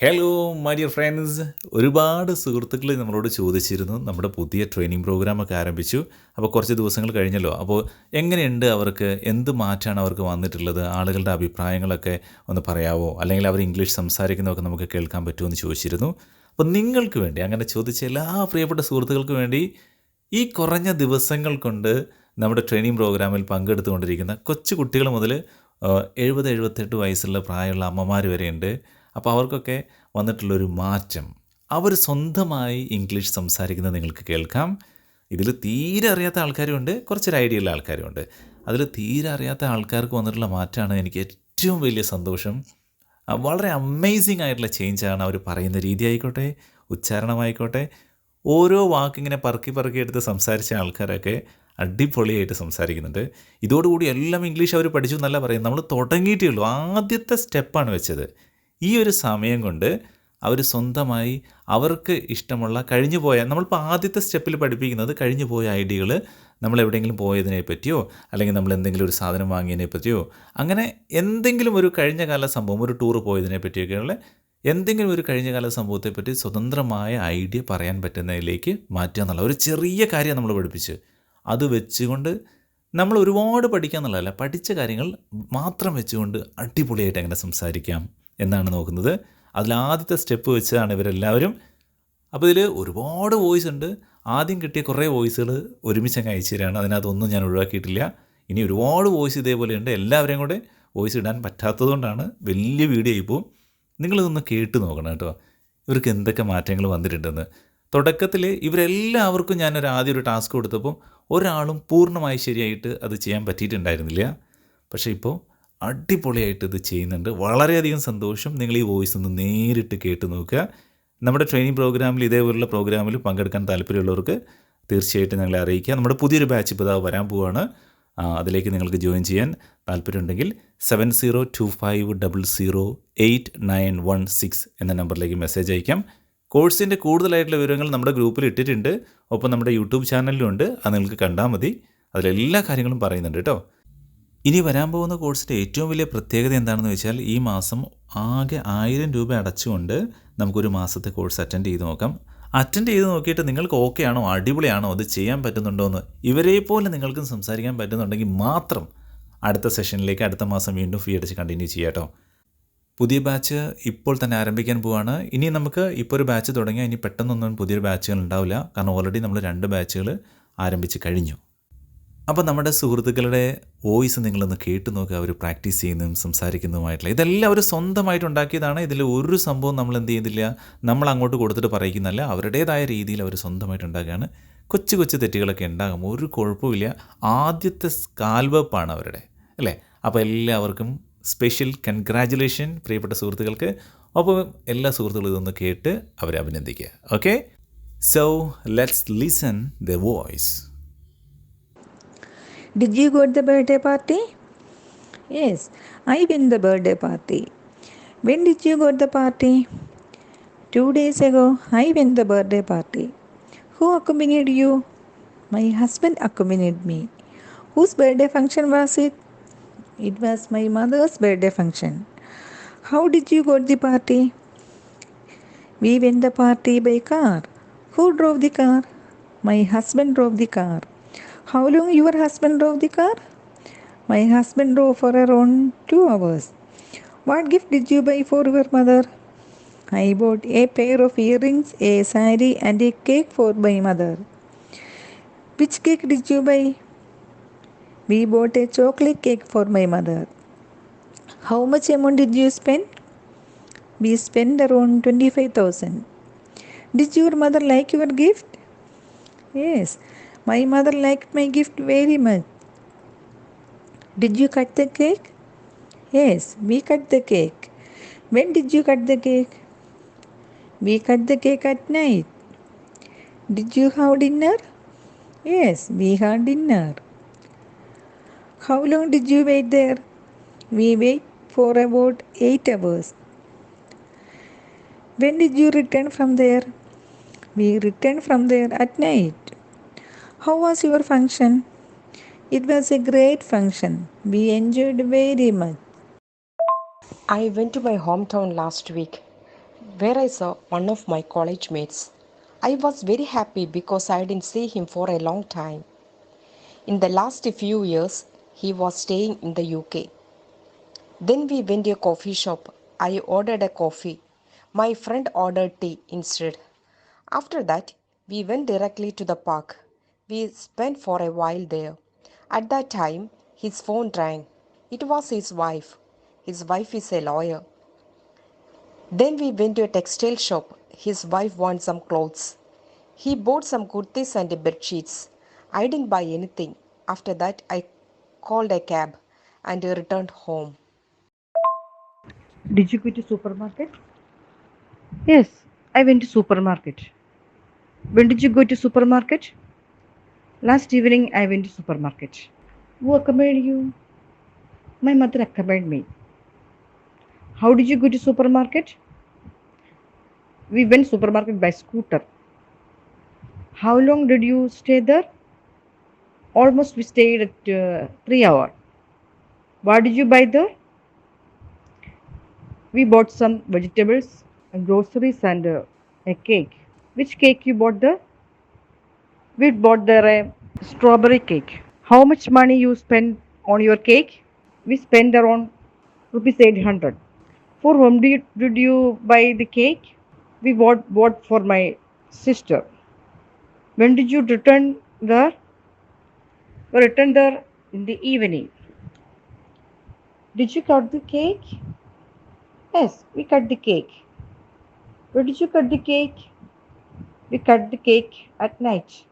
Hello my dear friends, ഒരുപാട് സുഹൃത്തുക്കൾ നമ്മളോട് ചോദിച്ചിരുന്നു. നമ്മുടെ പുതിയ ട്രെയിനിങ് പ്രോഗ്രാമൊക്കെ ആരംഭിച്ചു. അപ്പോൾ കുറച്ച് ദിവസങ്ങൾ കഴിഞ്ഞല്ലോ. അപ്പോൾ എങ്ങനെയുണ്ട്, അവർക്ക് എന്ത് മാറ്റമാണ് അവർക്ക് വന്നിട്ടുള്ളത്, ആളുകളുടെ അഭിപ്രായങ്ങളൊക്കെ ഒന്ന് പറയാമോ, അല്ലെങ്കിൽ അവർ ഇംഗ്ലീഷ് സംസാരിക്കുന്നതൊക്കെ നമുക്ക് കേൾക്കാൻ പറ്റുമോ എന്ന് ചോദിച്ചിരുന്നു. അപ്പോൾ നിങ്ങൾക്ക് വേണ്ടി, അങ്ങനെ ചോദിച്ച എല്ലാ പ്രിയപ്പെട്ട സുഹൃത്തുക്കൾക്ക് വേണ്ടി, ഈ കുറഞ്ഞ ദിവസങ്ങൾ കൊണ്ട് നമ്മുടെ ട്രെയിനിങ് പ്രോഗ്രാമിൽ പങ്കെടുത്തുകൊണ്ടിരിക്കുന്ന കൊച്ചു കുട്ടികൾ മുതൽ 70-78 വയസ്സുള്ള പ്രായമുള്ള അമ്മമാർ വരെയുണ്ട്. അപ്പോൾ അവർക്കൊക്കെ വന്നിട്ടുള്ളൊരു മാറ്റം, അവർ സ്വന്തമായി ഇംഗ്ലീഷ് സംസാരിക്കുന്നത് നിങ്ങൾക്ക് കേൾക്കാം. ഇതിൽ തീരെ അറിയാത്ത ആൾക്കാരുമുണ്ട്, കുറച്ചൊരു ഐഡിയ ഉള്ള ആൾക്കാരുമുണ്ട്. അതിൽ തീരെ അറിയാത്ത ആൾക്കാർക്ക് വന്നിട്ടുള്ള മാറ്റമാണ് എനിക്ക് ഏറ്റവും വലിയ സന്തോഷം. വളരെ അമേസിങ് ആയിട്ടുള്ള ചേഞ്ചാണ്. അവർ പറയുന്ന രീതി ആയിക്കോട്ടെ, ഉച്ചാരണമായിക്കോട്ടെ, ഓരോ വാക്കിങ്ങനെ പറക്കി പറക്കി എടുത്ത് സംസാരിച്ച ആൾക്കാരൊക്കെ അടിപൊളിയായിട്ട് സംസാരിക്കുന്നുണ്ട്. ഇതോടുകൂടി എല്ലാം ഇംഗ്ലീഷ് അവർ പഠിച്ചു എന്നല്ല പറയുന്നത്, നമ്മൾ തുടങ്ങിയിട്ടേ ഉള്ളൂ. ആദ്യത്തെ സ്റ്റെപ്പാണ് വെച്ചത്. ഈ ഒരു സമയം കൊണ്ട് അവർ സ്വന്തമായി അവർക്ക് ഇഷ്ടമുള്ള കഴിഞ്ഞു പോയ, നമ്മളിപ്പോൾ ആദ്യത്തെ സ്റ്റെപ്പിൽ പഠിപ്പിക്കുന്നത് കഴിഞ്ഞു പോയ ഐഡിയകൾ, നമ്മൾ എവിടെയെങ്കിലും പോയതിനെ പറ്റിയോ, അല്ലെങ്കിൽ നമ്മൾ എന്തെങ്കിലും ഒരു സാധനം വാങ്ങിയതിനെ പറ്റിയോ, അങ്ങനെ എന്തെങ്കിലും ഒരു കഴിഞ്ഞ കാല സംഭവം, ഒരു ടൂർ പോയതിനെ പറ്റിയൊക്കെയുള്ള എന്തെങ്കിലും ഒരു കഴിഞ്ഞ കാല സംഭവത്തെപ്പറ്റി സ്വതന്ത്രമായ ഐഡിയ പറയാൻ പറ്റുന്നതിലേക്ക് മാറ്റുക എന്നുള്ള ഒരു ചെറിയ കാര്യം നമ്മൾ പഠിപ്പിച്ച്, അത് വെച്ചുകൊണ്ട് നമ്മൾ ഒരുപാട് പഠിക്കുക എന്നുള്ളതല്ല, പഠിച്ച കാര്യങ്ങൾ മാത്രം വെച്ചുകൊണ്ട് അടിപൊളിയായിട്ട് എങ്ങനെ സംസാരിക്കാം എന്നാണ് നോക്കുന്നത്. അതിലാദ്യത്തെ സ്റ്റെപ്പ് വെച്ചാണ് ഇവരെല്ലാവരും. അപ്പോൾ ഇതിൽ ഒരുപാട് വോയിസ് ഉണ്ട്. ആദ്യം കിട്ടിയ കുറേ വോയിസുകൾ ഒരുമിച്ച് അങ്ങ് അയച്ചു തരാണ്. അതിനകത്തൊന്നും ഞാൻ ഒഴിവാക്കിയിട്ടില്ല. ഇനി ഒരുപാട് വോയിസ് ഇതേപോലെയുണ്ട്. എല്ലാവരെയും കൂടെ വോയിസ് ഇടാൻ പറ്റാത്തതുകൊണ്ടാണ് വലിയ വീഡിയോ ആയിപ്പോൾ. നിങ്ങളിതൊന്ന് കേട്ട് നോക്കണം കേട്ടോ, ഇവർക്ക് എന്തൊക്കെ മാറ്റങ്ങൾ വന്നിട്ടുണ്ടെന്ന്. തുടക്കത്തിൽ ഇവരെല്ലാവർക്കും ഞാനൊരു ആദ്യം ഒരു ടാസ്ക് കൊടുത്തപ്പോൾ ഒരാളും പൂർണ്ണമായി ശരിയായിട്ട് അത് ചെയ്യാൻ പറ്റിയിട്ടുണ്ടായിരുന്നില്ല. പക്ഷേ ഇപ്പോൾ അടിപൊളിയായിട്ട് ഇത് ചെയ്യുന്നുണ്ട്. വളരെയധികം സന്തോഷം. നിങ്ങൾ ഈ വോയിസ് ഒന്ന് നേരിട്ട് കേട്ട് നോക്കുക. നമ്മുടെ ട്രെയിനിങ് പ്രോഗ്രാമിൽ, ഇതേപോലുള്ള പ്രോഗ്രാമിൽ പങ്കെടുക്കാൻ താല്പര്യമുള്ളവർക്ക് തീർച്ചയായിട്ടും ഞങ്ങളെ അറിയിക്കുക. നമ്മുടെ പുതിയൊരു ബാച്ച് ഇപ്പോൾ ഇതാ വരാൻ പോവുകയാണ്. അതിലേക്ക് നിങ്ങൾക്ക് ജോയിൻ ചെയ്യാൻ താല്പര്യമുണ്ടെങ്കിൽ 7025008916 എന്ന നമ്പറിലേക്ക് മെസ്സേജ് അയക്കാം. കോഴ്സിൻ്റെ കൂടുതലായിട്ടുള്ള വിവരങ്ങൾ നമ്മുടെ ഗ്രൂപ്പിൽ ഇട്ടിട്ടുണ്ട്. ഒപ്പം നമ്മുടെ യൂട്യൂബ് ചാനലിലും ഉണ്ട്. അത് നിങ്ങൾക്ക് കണ്ടാൽ മതി. അതിലെല്ലാ കാര്യങ്ങളും പറയുന്നുണ്ട് കേട്ടോ. ഇനി വരാൻ പോകുന്ന കോഴ്സിൻ്റെ ഏറ്റവും വലിയ പ്രത്യേകത എന്താണെന്ന് വെച്ചാൽ, ഈ മാസം ആകെ 1000 രൂപ അടച്ചുകൊണ്ട് നമുക്കൊരു മാസത്തെ കോഴ്സ് അറ്റൻഡ് ചെയ്ത് നോക്കാം. അറ്റൻഡ് ചെയ്ത് നോക്കിയിട്ട് നിങ്ങൾക്ക് ഓക്കെ ആണോ, അടിപൊളിയാണോ, അത് ചെയ്യാൻ പറ്റുന്നുണ്ടോ എന്ന്, ഇവരെ പോലെ നിങ്ങൾക്കും സംസാരിക്കാൻ പറ്റുന്നുണ്ടെങ്കിൽ മാത്രം അടുത്ത സെഷനിലേക്ക് അടുത്ത മാസം വീണ്ടും ഫീ അടിച്ച് കണ്ടിന്യൂ ചെയ്യാം കേട്ടോ. പുതിയ ബാച്ച് ഇപ്പോൾ തന്നെ ആരംഭിക്കാൻ പോവുകയാണ്. ഇനി നമുക്ക് ഇപ്പോൾ ഒരു ബാച്ച് തുടങ്ങിയാൽ ഇനി പെട്ടെന്നൊന്നും പുതിയൊരു ബാച്ചുകൾ ഉണ്ടാവില്ല. കാരണം ഓൾറെഡി നമ്മൾ 2 ബാച്ചുകൾ ആരംഭിച്ച് കഴിഞ്ഞു. അപ്പോൾ നമ്മുടെ സുഹൃത്തുക്കളുടെ വോയിസ് നിങ്ങളൊന്ന് കേട്ട് നോക്കുക. അവർ പ്രാക്ടീസ് ചെയ്യുന്നതും സംസാരിക്കുന്നതുമായിട്ടുള്ള ഇതെല്ലാം അവർ സ്വന്തമായിട്ട് ഉണ്ടാക്കിയതാണ്. ഇതിൽ ഒരു സംഭവം നമ്മൾ എന്ത് ചെയ്യുന്നില്ല, നമ്മൾ അങ്ങോട്ട് കൊടുത്തിട്ട് പറയിക്കുന്നല്ല. അവരുടേതായ രീതിയിൽ അവർ സ്വന്തമായിട്ട് ഉണ്ടാക്കുകയാണ്. കൊച്ചു കൊച്ചു തെറ്റുകളൊക്കെ ഉണ്ടാകും, ഒരു കുഴപ്പമില്ല. ആദ്യത്തെ കാൽവെപ്പാണ് അവരുടെ, അല്ലേ? അപ്പോൾ എല്ലാവർക്കും സ്പെഷ്യൽ കൺഗ്രാജുലേഷൻ പ്രിയപ്പെട്ട സുഹൃത്തുക്കൾക്ക്. അപ്പോൾ എല്ലാ സുഹൃത്തുക്കളും ഇതൊന്ന് കേട്ട് അവരെ അഭിനന്ദിക്കുക. Okay, so let's listen the voice. Did you go to the birthday party? Yes, I went the birthday party. When did you go to the party? 2 days ago, I went the birthday party. Who accompanied you? My husband accompanied me. Whose birthday function was it? It was my mother's birthday function. How did you go to the party? We went the party by car. Who drove the car? My husband drove the car. How long your husband drove the car? My husband drove for around 2 hours. What gift did you buy for your mother? I bought a pair of earrings, a saree and a cake for my mother. Which cake did you buy? We bought a chocolate cake for my mother. How much amount did you spend? We spent around 25,000. Did your mother like your gift? Yes, my mother liked my gift very much. Did you cut the cake? Yes, we cut the cake. When did you cut the cake? We cut the cake at night. Did you have dinner? Yes, we had dinner. How long did you wait there? We wait for about 8 hours. When did you return from there? We returned from there at night. How was your function? It was a great function. We enjoyed very much. I went to my hometown last week. where I saw one of my college mates. I was very happy because I didn't see him for a long time. In the last few years, he was staying in the UK. Then we went to a coffee shop. I ordered a coffee. My friend ordered tea instead. After that, we went directly to the park. We spent for a while there. At that time, his phone rang. It was his wife. His wife is a lawyer. Then we went to a textile shop. His wife wanted some clothes. He bought some kurtis and bed sheets. I didn't buy anything. After that, I called a cab and returned home. Did you go to supermarket? Yes, I went to supermarket. When did you go to supermarket? Last evening I went to supermarket. Who accompanied you? My mother accompanied me. How did you go to supermarket? We went supermarket by scooter. How long did you stay there? Almost we stayed at 3 hours. What did you buy there? We bought some vegetables and groceries and a cake. Which cake you bought there? We bought there a strawberry cake. How much money you spent on your cake? We spent around rupees 800. For whom did you buy the cake? We bought for my sister. When did you return there? We returned there in the evening. Did you cut the cake? Yes, we cut the cake. Where did you cut the cake? We cut the cake at night.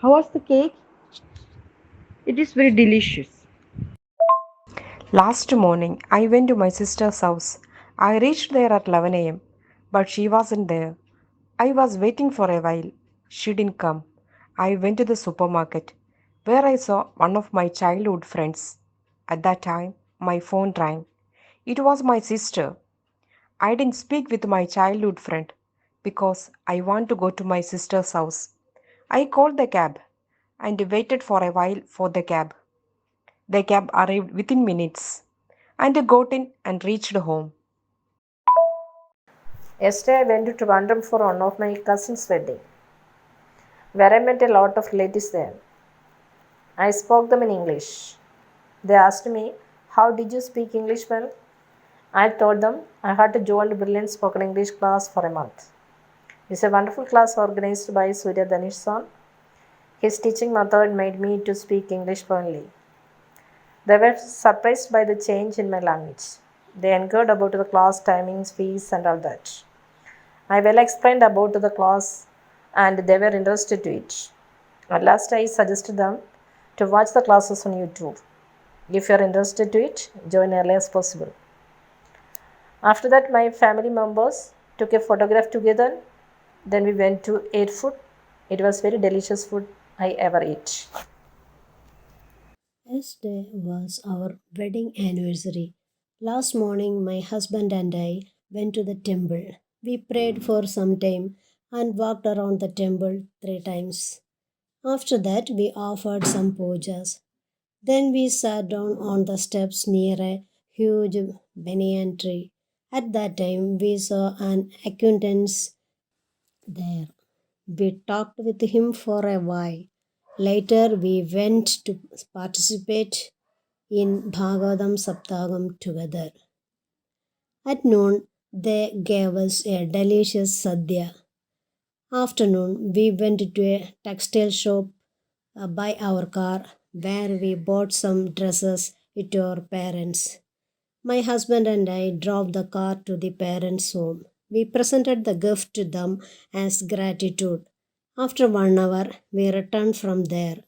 How was the cake? It is very delicious. Last morning, I went to my sister's house. I reached there at 11 a.m., but she wasn't there. I was waiting for a while. She didn't come. I went to the supermarket, where I saw one of my childhood friends. At that time, my phone rang. It was my sister. I didn't speak with my childhood friend because I want to go to my sister's house. I called the cab and waited for a while for the cab. The cab arrived within minutes and I got in and reached home. Yesterday, I went to Trivandrum for one of my cousin's wedding, where I met a lot of ladies there. I spoke them in English. They asked me, "How did you speak English well?" I told them I had to join a brilliant spoken English class for a month. It's a wonderful class organized by Surya Dhanishsan. His teaching method made me to speak English fluently. They were surprised by the change in my language. They inquired about the class timings, fees, and all that. I well explained about the class and they were interested to it. At last I suggested them to watch the classes on YouTube. If you are interested to it, join early as possible. After that my family members took a photograph together. Then we went to eat food. It was very delicious food I ever ate. Yesterday was our wedding anniversary. Last morning, my husband and I went to the temple. We prayed for some time and walked around the temple 3 times. After that, we offered some pujas. Then we sat down on the steps near a huge banyan tree. At that time, we saw an acquaintance there. We talked with him for a while. Later, we went to participate in Bhagavatam Saptagam together. At noon, they gave us a delicious sadhya. Afternoon, we went to a textile shop by our car where we bought some dresses to our parents. My husband and I drove the car to the parents' home. We presented the gift to them as gratitude. After 1 hour, we returned from there.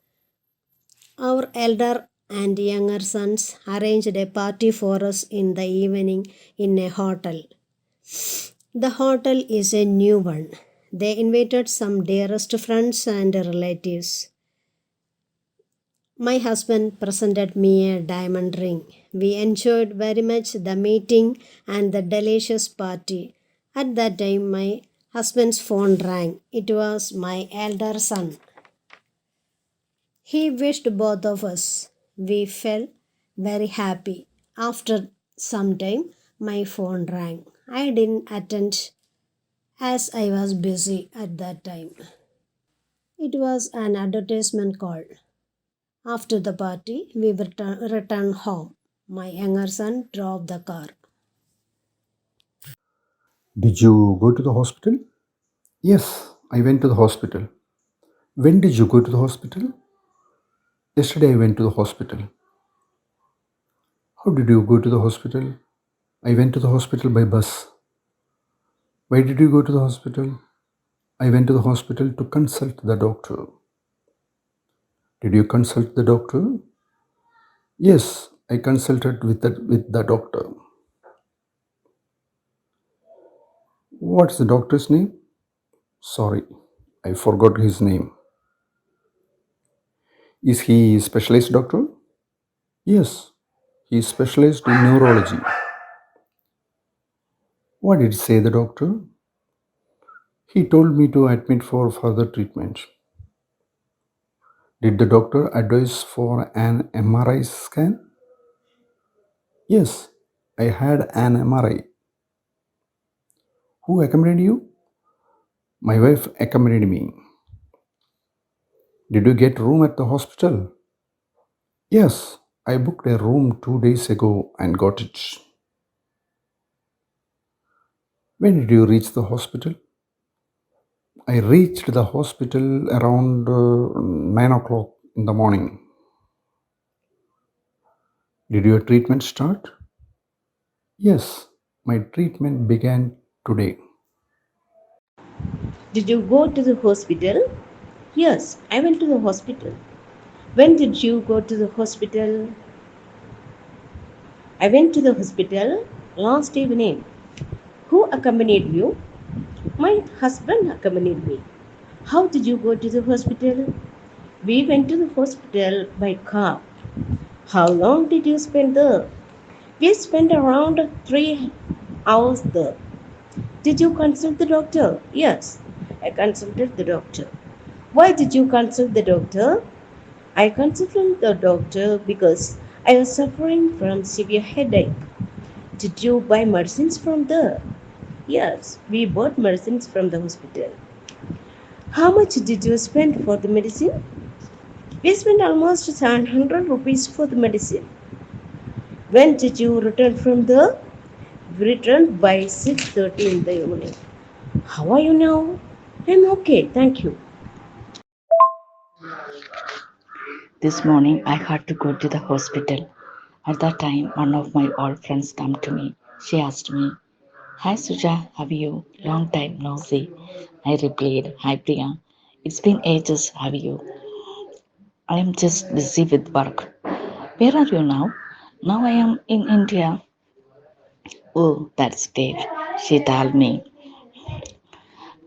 Our elder and younger sons arranged a party for us in the evening in a hotel. The hotel is a new one. They invited some dearest friends and relatives. My husband presented me a diamond ring. We enjoyed very much the meeting and the delicious party. At that time, my husband's phone rang. It was my elder son. He wished both of us. We felt very happy. After some time, my phone rang. I didn't attend as I was busy at that time. It was an advertisement call. After the party, we returned home. My younger son drove the car. Did you go to the hospital? Yes, I went to the hospital. When did you go to the hospital? Yesterday I went to the hospital. How did you go to the hospital? I went to the hospital by bus. Why did you go to the hospital? I went to the hospital to consult the doctor. Did you consult the doctor? Yes, I consulted with the doctor. What's the doctor's name? Sorry, I forgot his name. Is he a specialized doctor? Yes, he is specialized in neurology. What did say the doctor? He told me to admit for further treatment. Did the doctor advise for an MRI scan? Yes, I had an MRI. Who accompanied you? My wife accompanied me. Did you get room at the hospital? Yes, I booked a room 2 days ago and got it. When did you reach the hospital? I reached the hospital around 9 o'clock in the morning. Did your treatment start? Yes, my treatment began today. Did you go to the hospital? Yes, I went to the hospital. When did you go to the hospital? I went to the hospital last evening. Who accompanied you? My husband accompanied me. How did you go to the hospital? We went to the hospital by car. How long did you spend there? We spent around 3 hours there. Did you consult the doctor? Yes, I consulted the doctor. Why did you consult the doctor? I consulted the doctor because I was suffering from severe headache. Did you buy medicines from there? Yes, we bought medicines from the hospital. How much did you spend for the medicine? We spent almost 700 rupees for the medicine. When did you return from there? We returned by 6:30 in the evening. How are you now? I'm okay, thank you. This morning I had to go to the hospital. At that time, one of my old friends came to me. She asked me, "Hi Suja, how are you? Long time no see." I replied, "Hi Priya, it's been ages, have you? I am just busy with work." "Where are you now?" "Now I am in India." "Oh, that's great," she told me.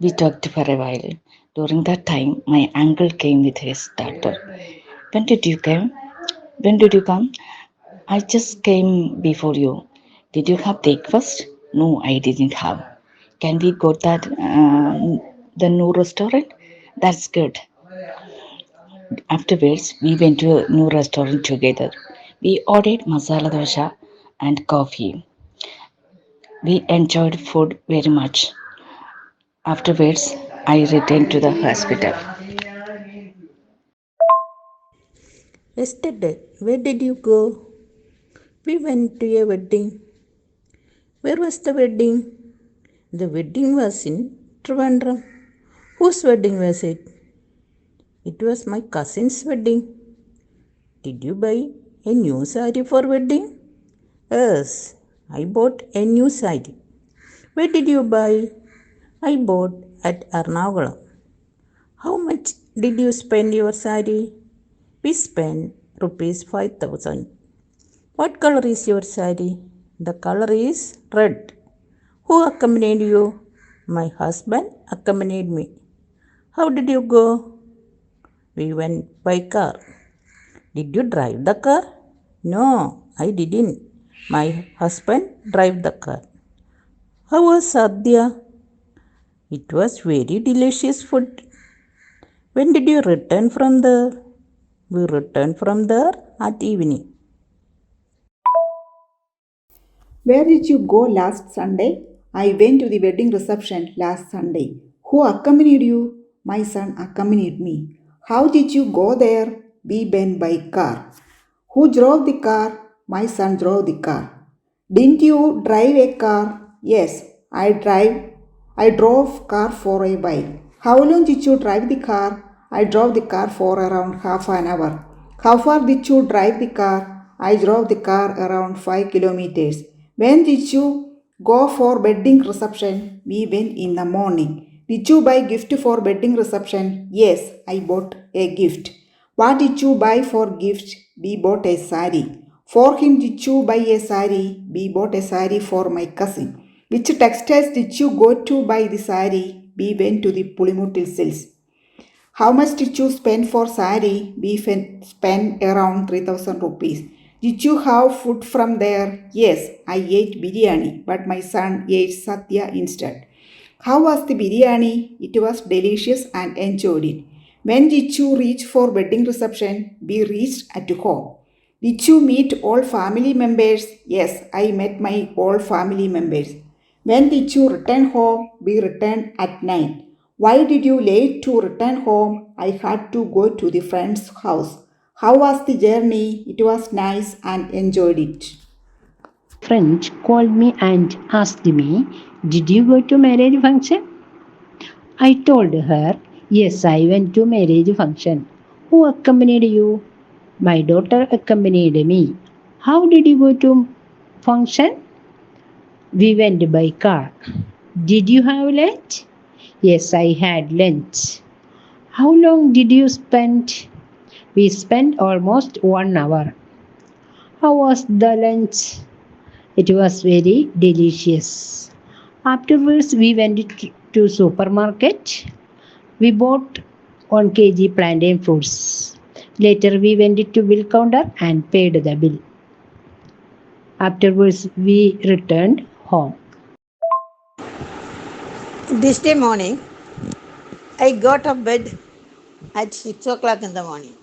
We talked for a while. During that time, my uncle came with his daughter. When did you come? When did you come? "I just came before you." "Did you have breakfast?" "No, I didn't have." "Can we go that the new restaurant?" "That's good." Afterwards, we went to a new restaurant together. We ordered masala dosha and coffee. We enjoyed food very much. Afterwards, I returned to the hospital. Yesterday, where did you go? We went to a wedding. Where was the wedding? The wedding was in Trivandrum. Whose wedding was it? It was my cousin's wedding. Did you buy a new saree for wedding? Yes, I bought a new saree. Where did you buy? I bought at Ernakulam. How much did you spend your saree? We spent rupees 5,000. What color is your saree? The color is red. Who accompanied you? My husband accompanied me. How did you go? We went by car. Did you drive the car? No, I didn't. My husband drove the car. How was Sadhya? It was very delicious food. When did you return from there? We returned from there at evening. Where did you go last Sunday? I went to the wedding reception last Sunday. Who accompanied you? My son accompanied me. How did you go there? We went by car. Who drove the car? My son drove the car. Didn't you drive a car? Yes, I drove car for a while. How long did you drive the car? I drove the car for around half an hour. How far did you drive the car? I drove the car around 5 kilometers. When did you go for wedding reception? We went in the morning. Did you buy gift for wedding reception? Yes, I bought a gift. What did you buy for gift? We bought a sari. For him, did you buy a sari? We bought a sari for my cousin. Which textiles did you go to buy the sari? We went to the Pulimutil Sills. How much did you spend for sari? We spent around 3000 rupees. Did you have food from there? Yes, I ate biryani, but my son ate satya instead. How was the biryani? It was delicious and enjoyed it. When did you reach for wedding reception? We reached at home. Did you meet all family members? Yes, I met my all family members. When did you return home? We returned at night. Why did you late to return home? I had to go to the friend's house. How was the journey? It was nice and enjoyed it. Friend called me and asked me, "Did you go to marriage function?" I told her, "Yes, I went to marriage function." "Who accompanied you?" "My daughter accompanied me." "How did you go to function?" "We went by car." "Did you have lunch?" "Yes, I had lunch." "How long did you spend?" "We spent almost 1 hour." "How was the lunch?" "It was very delicious." Afterwards, we went to supermarket. We bought 1 kg plantain fruits. Later, we went to bill counter and paid the bill. Afterwards, we returned home. This day morning, I got up bed at 6 o'clock in the morning.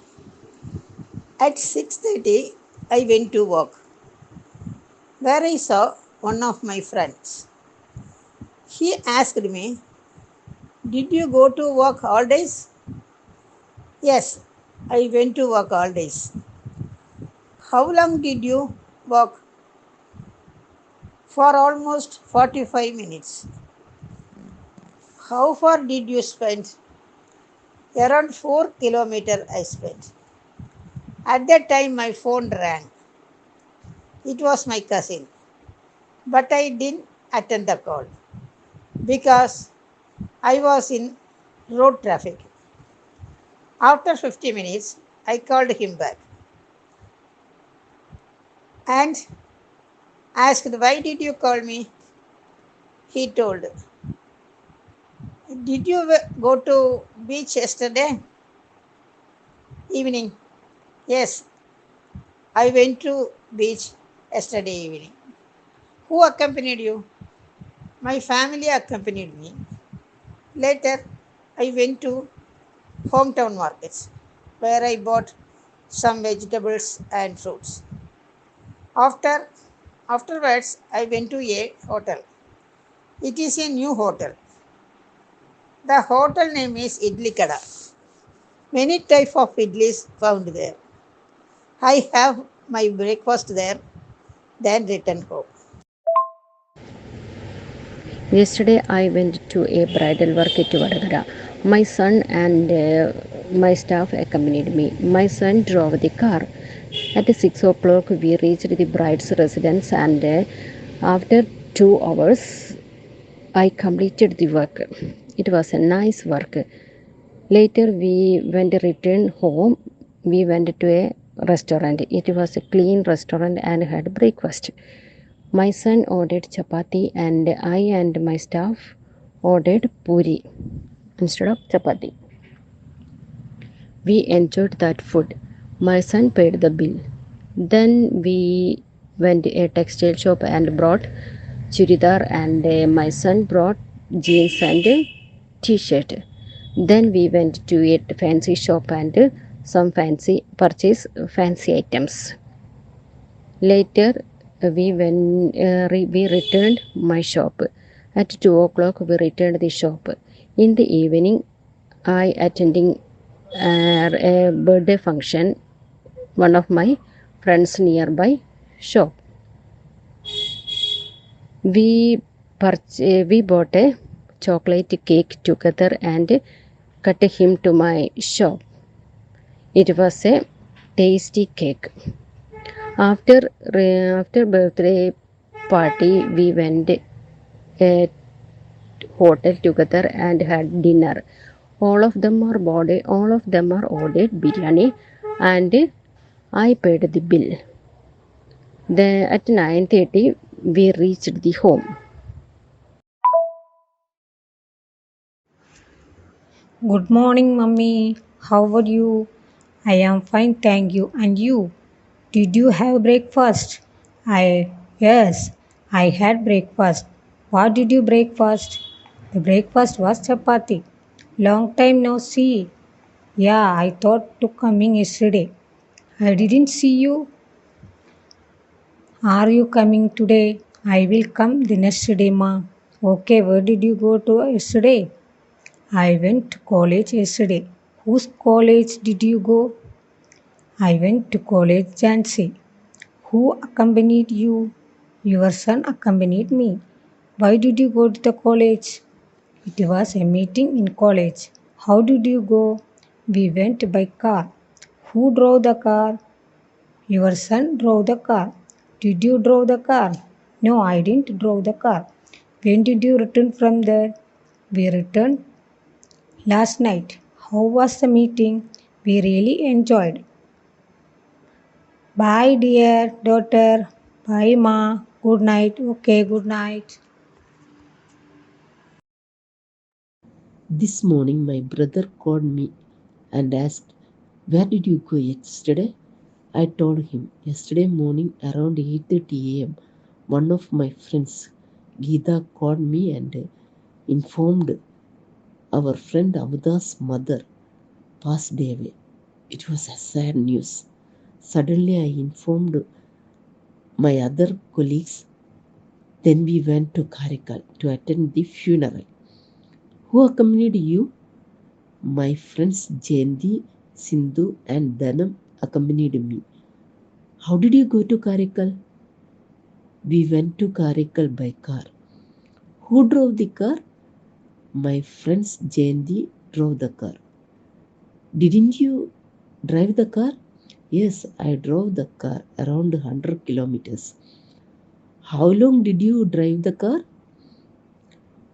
At 6:30, I went to work, where I saw one of my friends. He asked me, "Did you go to work all days?" Yes, I went to work all days. How long did you work? For almost 45 minutes. How far did you spend? Around 4 kilometers I spent. At that time, my phone rang. It was my cousin, but I didn't attend the call because I was in road traffic. After 50 minutes, I called him back and asked, "Why did you call me?" He told, "Did you go to beach yesterday evening?" Yes, I went to beach yesterday evening. Who accompanied you? My family accompanied me. Later, I went to hometown markets where I bought some vegetables and fruits. Afterwards, I went to a hotel. It is a new hotel. The hotel name is Idli Kada. Many types of idlis found there. I have my breakfast there, then returned home. Yesterday, I went to a bridal work at Vadagara. My son and my staff accompanied me. My son drove the car. At 6 o'clock, we reached the bride's residence, and after 2 hours, I completed the work. It was a nice work. Later, we returned home. We went to a restaurant. It was a clean restaurant and had breakfast. My son ordered chapati, and I and my staff ordered puri instead of chapati. We enjoyed that food. My son paid the bill. Then we went to a textile shop and brought churidar, and my son brought jeans and t-shirt. Then we went to a fancy shop and purchase fancy items. Later, we returned my shop. At 2 o'clock, we returned the shop. In the evening, I attending a birthday function, one of my friends nearby shop. We bought a chocolate cake together and cut him to my shop. It was a tasty cake. After birthday party, we went a hotel together and had dinner. All of them are ordered biryani, and I paid the bill. Then at 9:30 we reached the home. Good morning, Mummy. How are you? I am fine, thank you. And you? Did you have breakfast? Yes, I had breakfast. What did you breakfast? The breakfast was chapati. Long time no see. Yeah, I thought to coming yesterday. I didn't see you. Are you coming today? I will come the next day, ma. Okay, where did you go to yesterday? I went to college yesterday. Whose college did you go? I went to college Jansi. Who accompanied you? Your son accompanied me. Why did you go to the college? It was a meeting in college. How did you go? We went by car. Who drove the car? Your son drove the car. Did you drive the car? No, I didn't drive the car. When did you return from there? We returned last night. How was the meeting? We really enjoyed. Bye, dear daughter. Bye, ma. Good night. Okay, good night. This morning, my brother called me and asked, "Where did you go yesterday?" I told him, "Yesterday morning around 8:30 a.m., one of my friends, Geeta, called me and informed our friend Amada's mother passed away. It was a sad news. Suddenly, I informed my other colleagues. Then we went to Karikal to attend the funeral." "Who accompanied you?" "My friends Jayanti, Sindhu, and Dhanam accompanied me." "How did you go to Karikal?" "We went to Karikal by car." "Who drove the car?" "My friends Jayanti drove the car." "Didn't you drive the car?" "Yes, I drove the car around 100 kilometers." "How long did you drive the car?"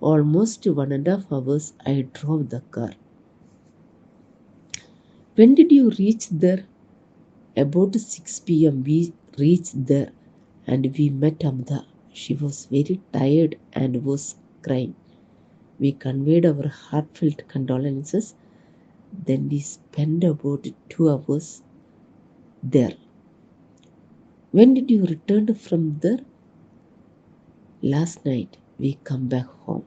"Almost 1.5 hours I drove the car." "When did you reach there?" "About 6 p.m. we reached there and we met Amda. She was very tired and was crying. We conveyed our heartfelt condolences. Then we spent about 2 hours there." "When did you return from there?" "Last night we come back home."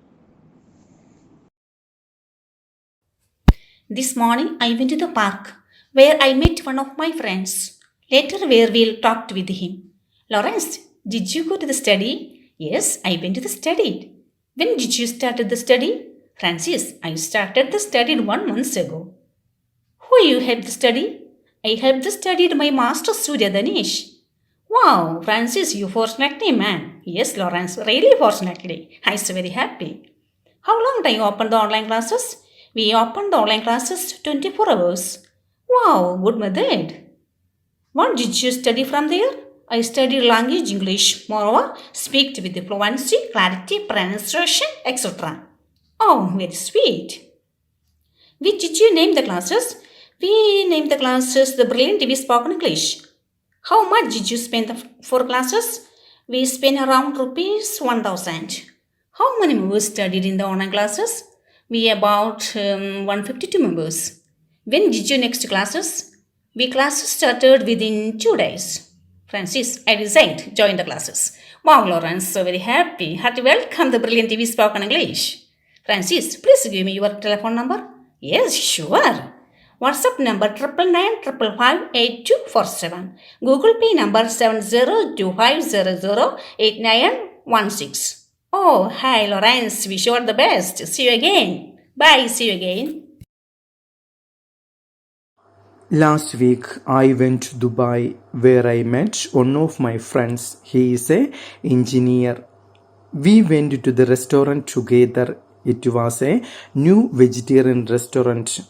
This morning I went to the park where I met one of my friends. Later where we'll talked with him. "Lawrence, did you go to the study?" "Yes, I went to the study." "When did you start the study?" "Francis, I started the study 1 month ago." "Who you helped study?" "I helped studied my master Surya Danesh." "Wow, Francis, you fortunately man." "Yes, Lawrence, really fortunately. I was very happy." "How long do you open the online classes?" "We opened the online classes 24 hours. Wow, good method. What did you study from there?" "I studied language English. Moreover, speak with fluency, clarity, pronunciation, etc." "Oh, very sweet. Which did you name the classes?" "We named the classes the Brilliant TV Spoken English." "How much did you spend for classes?" "We spent around rupees 1,000. "How many members studied in the online classes?" "We about 152 members. "When did you next classes?" "We classes started within 2 days." "Francis, I resigned, join the classes." "Wow, Lawrence, so very happy. Hearty welcome the Brilliant TV Spoken English." "Francis, please give me your telephone number." "Yes, sure. WhatsApp number 9955558247. Google Pay number 7025008916. Oh, hi, Lawrence. Wish you all the best. See you again. Bye. See you again. Last week I went to Dubai where I met one of my friends. He is a engineer. We went to the restaurant together. It was a new vegetarian restaurant.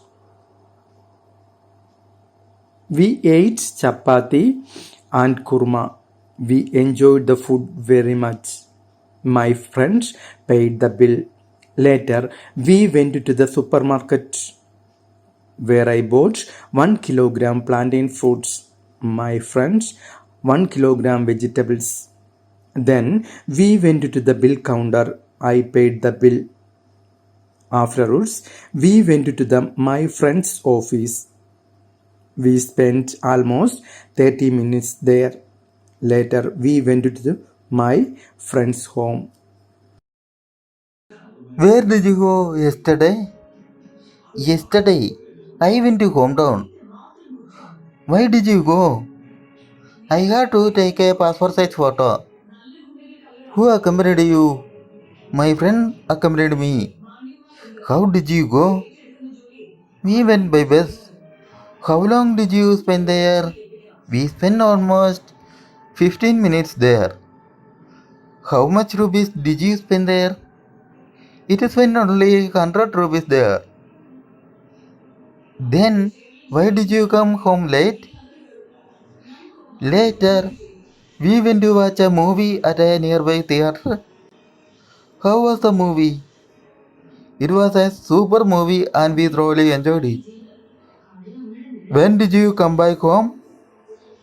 We ate chapati and kurma. We enjoyed the food very much. My friend paid the bill. Later, we went to the supermarket where I bought 1 kilogram plantain fruits. My friends 1 kilogram vegetables. Then we went to the bill counter. I paid the bill. Afterwards, we went to my friend's office. We spent almost 30 minutes there. Later, we went to my friend's home. Where did you go yesterday? Yesterday, I went to hometown. Why did you go? I had to take a passport size photo. Who accompanied you? My friend accompanied me. How did you go? We went by bus. How long did you spend there? We spent almost 15 minutes there. How much rupees did you spend there? It spent only 100 rupees there. Then, why did you come home late? Later, we went to watch a movie at a nearby theater. How was the movie? It was a super movie and we thoroughly enjoyed it. When did you come back home?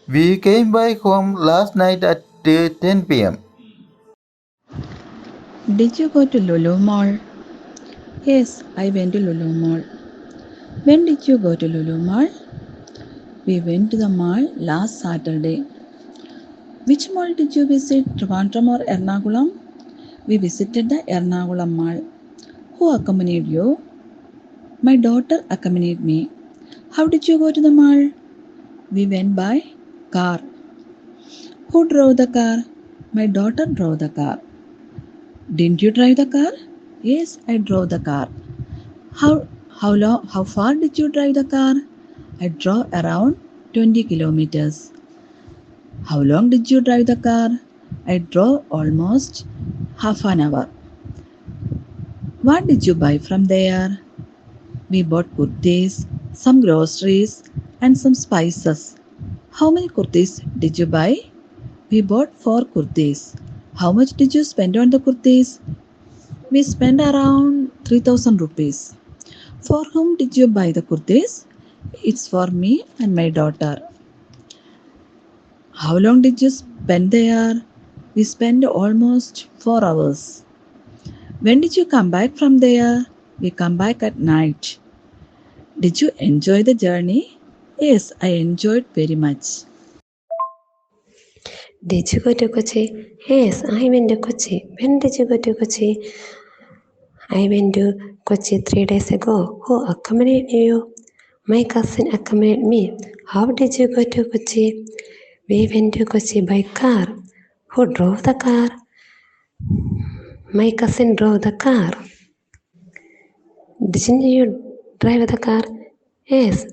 We came back home last night at 10 pm. Did you go to Lulu Mall? Yes, I went to Lulu Mall. When did you go to Lulu Mall? We went to the mall last Saturday. Which mall did you visit, Trivandrum or Ernakulam? We visited the Ernakulam Mall. Who accompanied you? My daughter accompanied me. How did you go to the mall? We went by car. Who drove the car? My daughter drove the car. Didn't you drive the car? Yes, I drove the car. How far did you drive the car? I drove around 20 kilometers. How long did you drive the car? I drove almost half an hour. What did you buy from there? We bought kurtis, some groceries, and some spices. How many kurtis did you buy? We bought 4 kurtis. How much did you spend on the kurtis? We spent around 3000 rupees. For whom did you buy the kurtis? It's for me and my daughter. How long did you spend there? We spent almost 4 hours. When did you come back from there? We come back at night. Did you enjoy the journey? Yes, I enjoyed very much. Did you go to Kochi? Yes, I went to Kochi. When did you go to Kochi? I went to Kochi 3 days ago. Who accompanied you? My cousin accompanied me. How did you go to Kochi? We went to Kochi by car. Who drove the car? My cousin drove the car. Didn't you drive the car? Yes,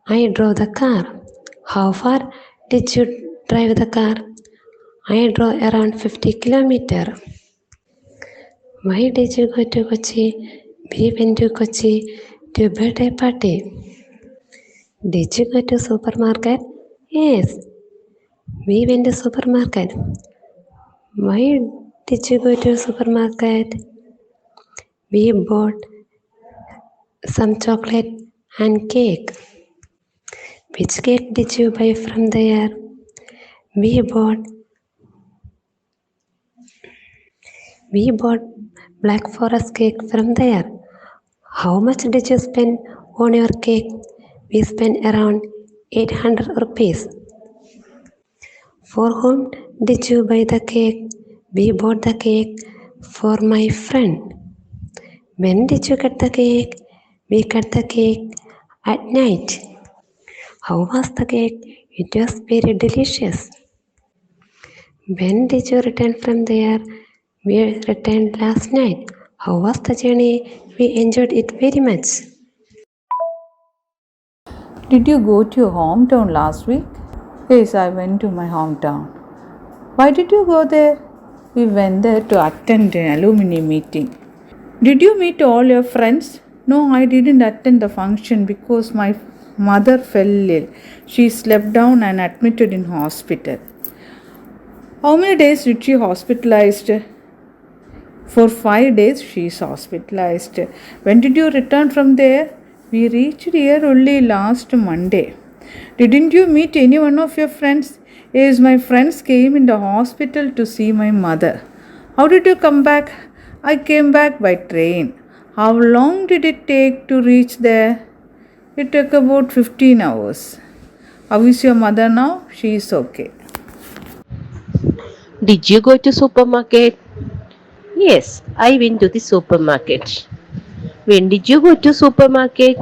I drove the car. How far did you drive the car? I drove around 50 kilometers. Why did you go to Kochi? We went to Kochi to a birthday party. Did you go to supermarket? Yes, we went to supermarket. Why did you go to supermarket? We bought some chocolate and cake. Which cake did you buy from there? We bought Black Forest cake from there. How much did you spend on your cake? We spent around 800 rupees. For whom did you buy the cake? We bought the cake for my friend. When did you cut the cake? We cut the cake at night. How was the cake? It was very delicious. When did you return from there? We returned last night. How was the journey? We enjoyed it very much. Did you go to your hometown last week? Yes, I went to my hometown. Why did you go there? We went there to attend an alumni meeting. Did you meet all your friends? No, I didn't attend the function because my mother fell ill. She slept down and admitted in hospital. How many days did she hospitalized? For 5 days she is hospitalized. When did you return from there? We reached here only last Monday. Didn't you meet any one of your friends? Yes, my friends came in the hospital to see my mother. How did you come back? I came back by train. How long did it take to reach there? It took about 15 hours. How is your mother now? She is okay. Did you go to supermarket? Yes, I went to the supermarket. When did you go to supermarket?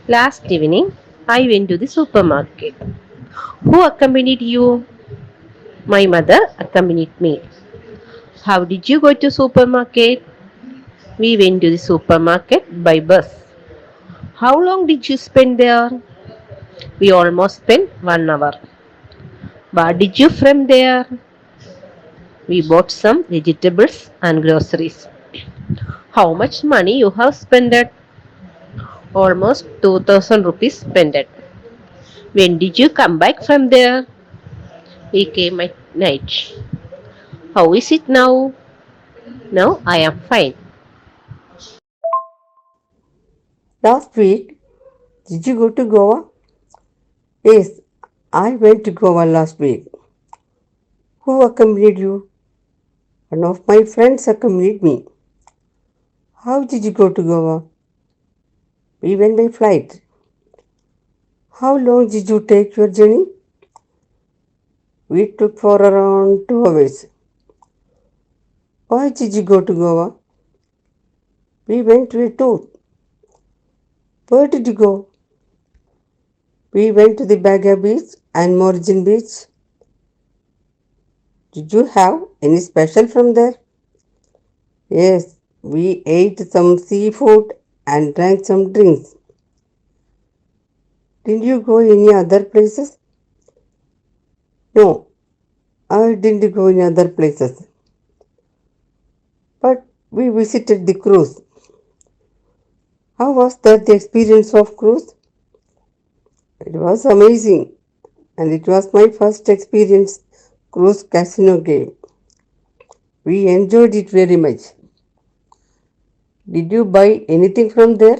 Last evening, I went to the supermarket. Who accompanied you? My mother accompanied me. How did you go to supermarket? We went to the supermarket by bus. How long did you spend there? We almost spent 1 hour. What did you from there? We bought some vegetables and groceries. How much money you have spent? Almost 2000 rupees spent. When did you come back from there? We came at night. How is it now? Now I am fine. Last week, did you go to Goa? Yes, I went to Goa last week. Who accompanied you? One of my friends accompanied me. How did you go to Goa? We went by flight. How long did you take your journey? We took for around 2 hours. Why did you go to Goa? We went to a tour. Where did you go? We went to the Baga beach and Morjan beach. Did you have any special from there? Yes, we ate some seafood and drank some drinks. Did you go any other places? No, I didn't go any other places. But we visited the cruise. How was that the experience of cruise? It was amazing, and it was my first experience cruise casino game. We enjoyed it very much. Did you buy anything from there?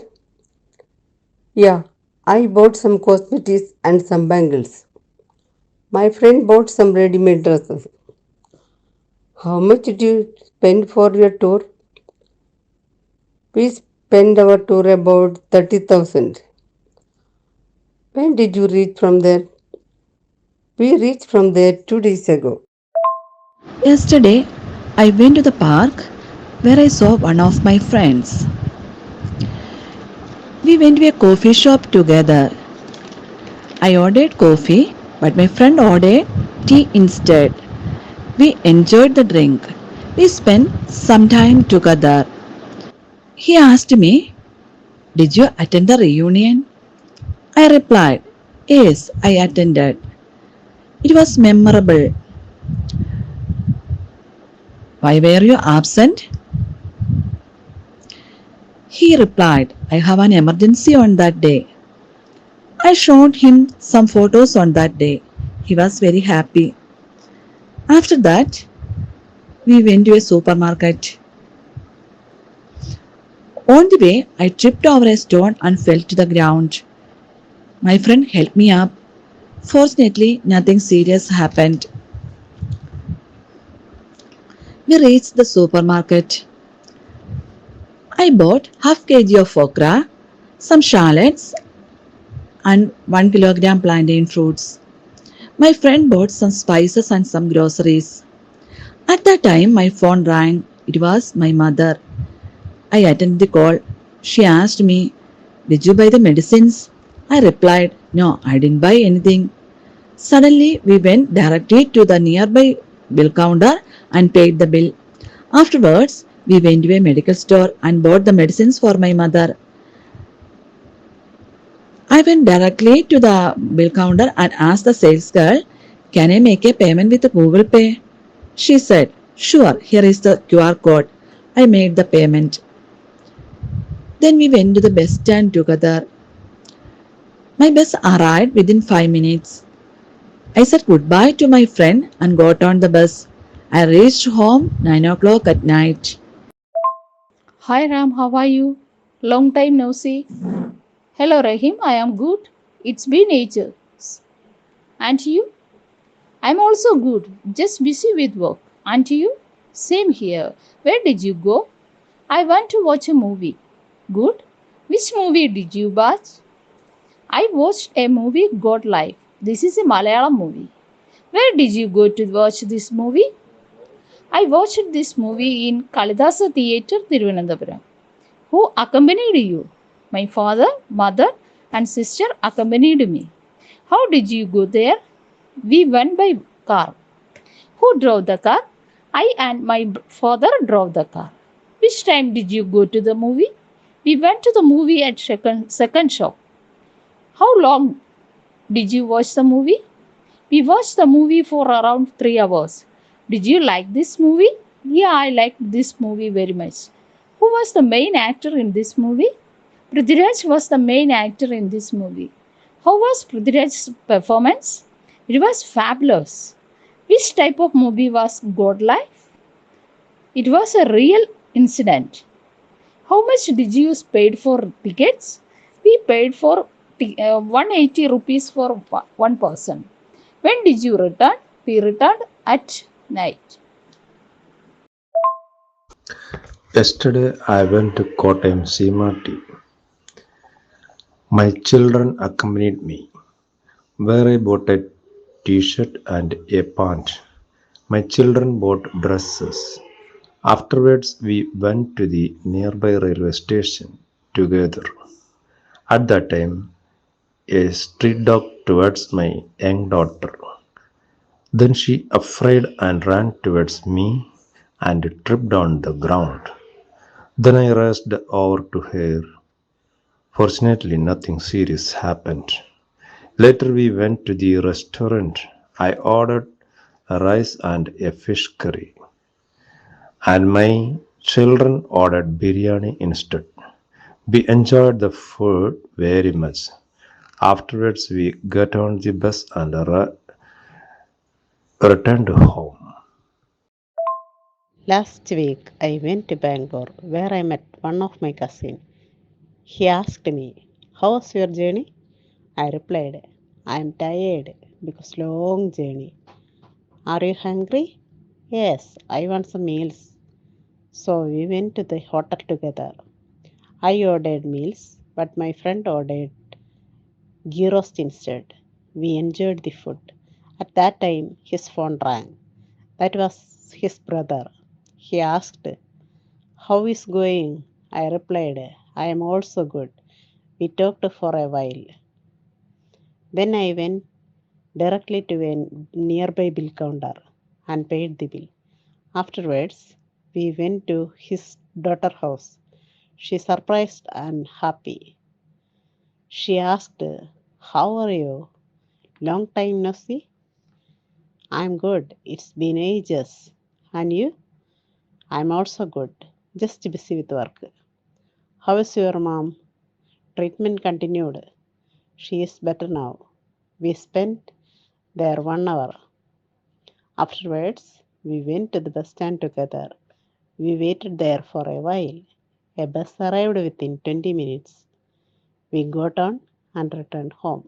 Yeah, I bought some cosmetics and some bangles. My friend bought some ready-made dresses. How much did you spend for your tour? We spent our tour about 30,000. When did you reach from there? We reached from there 2 days ago. Yesterday, I went to the park where I saw one of my friends. We went to a coffee shop together. I ordered coffee, but my friend ordered tea instead. We enjoyed the drink. We spent some time together. He asked me, "Did you attend the reunion?" I replied, "Yes, I attended. It was memorable." "Why were you absent?" He replied, "I have an emergency on that day." I showed him some photos on that day. He was very happy. After that, we went to a supermarket. On the way, I tripped over a stone and fell to the ground. My friend helped me up. Fortunately, nothing serious happened. We reached the supermarket. I bought half kg of okra, some shallots, and 1 kilogram plantain fruits. My friend bought some spices and some groceries. At that time, my phone rang. It was my mother. I attended the call. She asked me, "Did you buy the medicines?" I replied, "No, I didn't buy anything." Suddenly, we went directly to the nearby bill counter and paid the bill. Afterwards, we went to a medical store and bought the medicines for my mother. I went directly to the bill counter and asked the sales girl, "Can I make a payment with Google Pay?" She said, "Sure, here is the QR code." I made the payment. Then we went to the bus stand together. My bus arrived within 5 minutes. I said goodbye to my friend and got on the bus. I reached home 9 o'clock at night. Hi Ram, how are you? Long time no see. Hello Rahim, I am good. It's been ages. And you? I'm also good. Just busy with work. And you? Same here. Where did you go? I want to watch a movie. Good. Which movie did you watch? I watched a movie God Life. This is a Malayalam movie. Where did you go to watch this movie? I watched this movie in Kalidasa Theatre, Thiruvananthapuram. Who accompanied you? My father, mother, and sister accompanied me. How did you go there? We went by car. Who drove the car? I and my father drove the car. Which time did you go to the movie? We went to the movie at second show. How long did you watch the movie? We watched the movie for around 3 hours. Did you like this movie? Yeah, I liked this movie very much. Who was the main actor in this movie? Prithviraj was the main actor in this movie. How was Prithviraj's performance? It was fabulous. Which type of movie was God Life? It was a real incident. How much did you paid for tickets? We paid for 180 rupees for one person. When did you return? We returned at night. Yesterday I went to Kottayam Seamati. My children accompanied me, where I bought a t-shirt and a pant. My children bought dresses. Afterwards, we went to the nearby railway station together. At that time, a street dog towards my young daughter. Then she afraid and ran towards me and tripped on the ground. Then I rushed over to her. Fortunately, nothing serious happened. Later, we went to the restaurant. I ordered a rice and a fish curry, and my children ordered biryani instead. We enjoyed the food very much. Afterwards, we got on the bus and returned home. Last week, I went to Bangalore where I met one of my cousins. He asked me, "How was your journey?" I replied, "I am tired because long journey." "Are you hungry?" "Yes, I want some meals." So we went to the hotel together. I ordered meals, but my friend ordered gyros instead. We enjoyed the food. At that time, his phone rang. That was his brother. He asked, "How is going?" I replied, "I am also good." We talked for a while. Then I went directly to a nearby bill counter and paid the bill. Afterwards, we went to his daughter's house. She surprised and happy. She asked, "How are you? Long time no see." "I'm good. It's been ages." "And you?" "I'm also good. Just busy with work." "How is your mom?" Treatment continued. She is better now. We spent there 1 hour. Afterwards, we went to the bus stand together. We waited there for a while. A bus arrived within 20 minutes. We got on and returned home.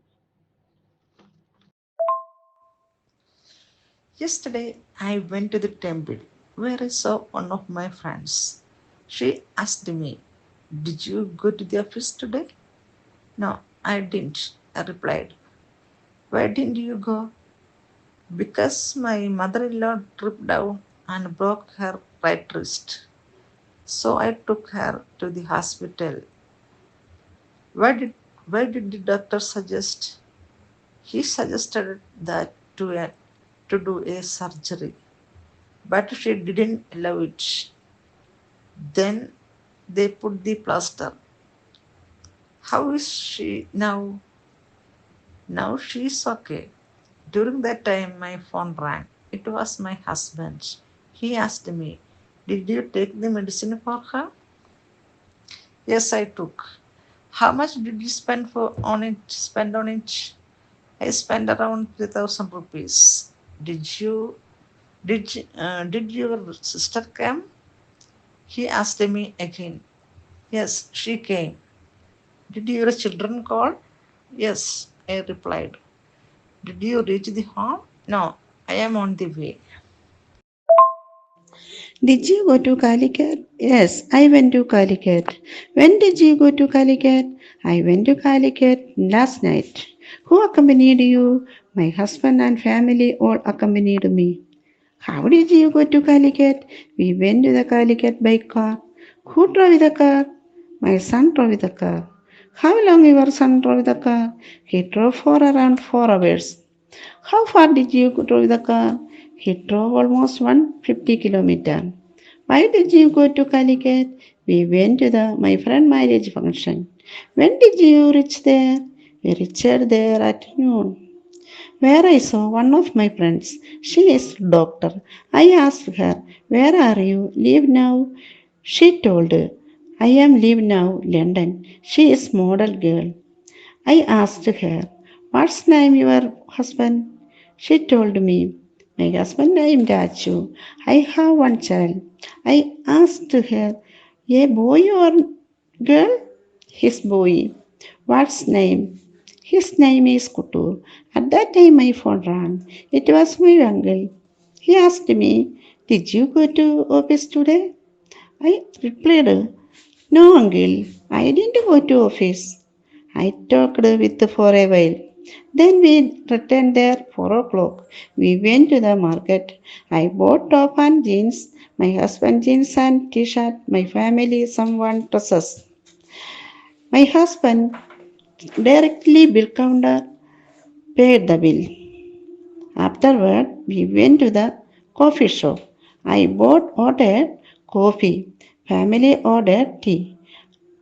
Yesterday, I went to the temple where I saw one of my friends. She asked me, "Did you go to the office today?" "No, I didn't," I replied. "Why didn't you go?" "Because my mother in law tripped down and broke her right wrist. So I took her to the hospital." Why did, why did the doctor suggest? He suggested that to do a surgery, but she didn't allow it. Then they put the plaster. How is she now? Now she's okay. During that time, my phone rang. It was my husband. He asked me, "Did you take the medicine for her?" Yes, I took. How much did you Spend on it? I spent around 3,000 rupees. Did your sister come? He asked me again. Yes, she came. Did your children call? Yes, I replied. Did you reach the home? No, I am on the way. Did you go to Calicut? Yes, I went to Calicut. When did you go to Calicut? I went to Calicut last night. Who accompanied you? My husband and family all accompanied me. How did you go to Calicut? We went to the Calicut by car. Who drove the car? My son drove the car. How long your son drove the car? He drove for around 4 hours. How far did you drive the car? He drove almost 150 kilometers. Why did you go to Calicut? We went to my friend marriage function. When did you reach there? We reached there at noon. Where I saw one of my friends. She is doctor. I asked her, "Where are you? Leave now?" She told, "I am leave now, London." She is model girl. I asked her, "What's name your husband?" She told me, "My husband name Raju. I have one child." I asked her, "A boy or girl?" His boy. What's name? His name is Kutu. At that time my phone rang. It was my uncle. He asked me, "Did you go to office today?" I replied, "No, uncle. I didn't go to office." I talked with for a while. Then we returned there 4 o'clock. We went to the market. I bought top and jeans, my husband jeans and t-shirt, my family someone dresses. My husband directly bill counter paid the bill. Afterward, we went to the coffee shop. I ordered coffee. Family ordered tea.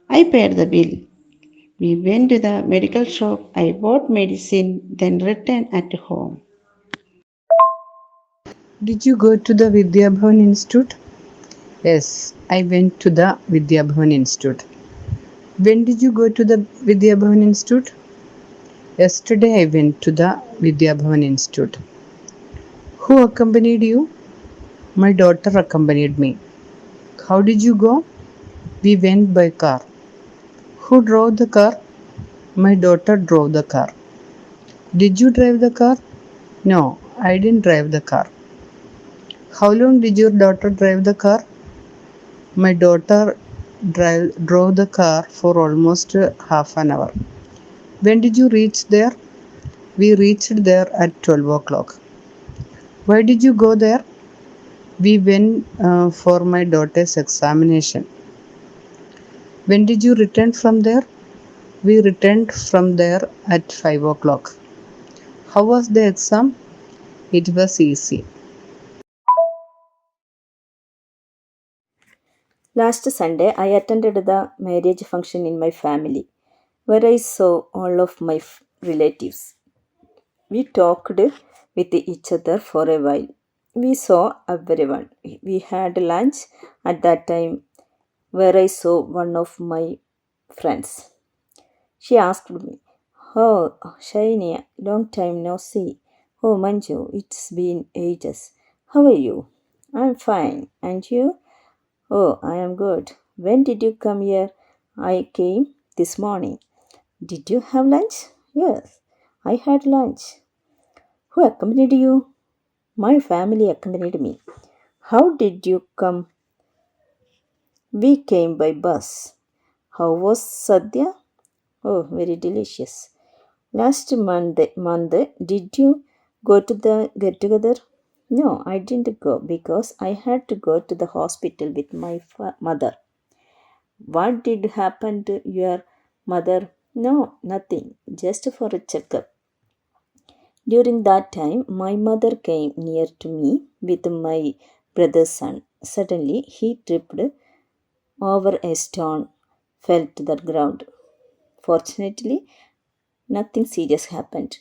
I paid the bill. We went to the medical shop. I bought medicine, then returned at home. Did you go to the Vidya Bhavan Institute? Yes, I went to the Vidya Bhavan Institute. When did you go to the Vidya Bhavan Institute? Yesterday I went to the Vidya Bhavan Institute. Who accompanied you? My daughter accompanied me. How did you go? We went by car. Who drove the car? My daughter drove the car. Did you drive the car? No, I didn't drive the car. How long did your daughter drive the car? My daughter drove the car for almost half an hour. When did you reach there? We reached there at 12 o'clock. Why did you go there? We went for my daughter's examination. When did you return from there? We returned from there at 5 o'clock. How was the exam? It was easy. Last Sunday, I attended the marriage function in my family, where I saw all of my relatives. We talked with each other for a while. We saw everyone. We had lunch at that time, where I saw one of my friends. She asked me, "Oh, Shaini, long time no see. Oh, Manju, it's been ages. How are you?" "I'm fine. And you?" "Oh, I am good. When did you come here?" "I came this morning." "Did you have lunch?" "Yes, I had lunch." "Who accompanied you?" "My family accompanied me." "How did you come?" "We came by bus." "How was Sadhya?" "Oh, very delicious." Last month, did you go to the get together?" "No, I didn't go because I had to go to the hospital with my mother." "What did happen to your mother?" "No, nothing, just for a checkup." During that time, my mother came near to me with my brother's son. Suddenly, he tripped over a stone fell to the ground. Fortunately, nothing serious happened.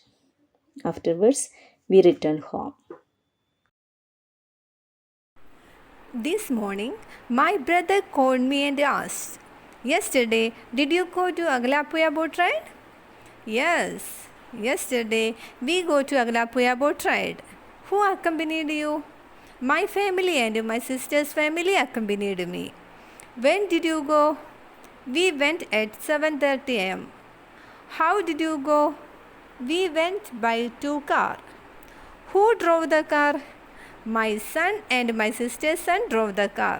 Afterwards, we returned home. This morning, my brother called me and asked, "Yesterday, did you go to Agalapuya boat ride?" Yes, yesterday we go to Agalapuya boat ride. Who accompanied you? My family and my sister's family accompanied me. When did you go? We went at 7:30 am. How did you go? We went by 2 car. Who drove the car? My son and my sister's son drove the car.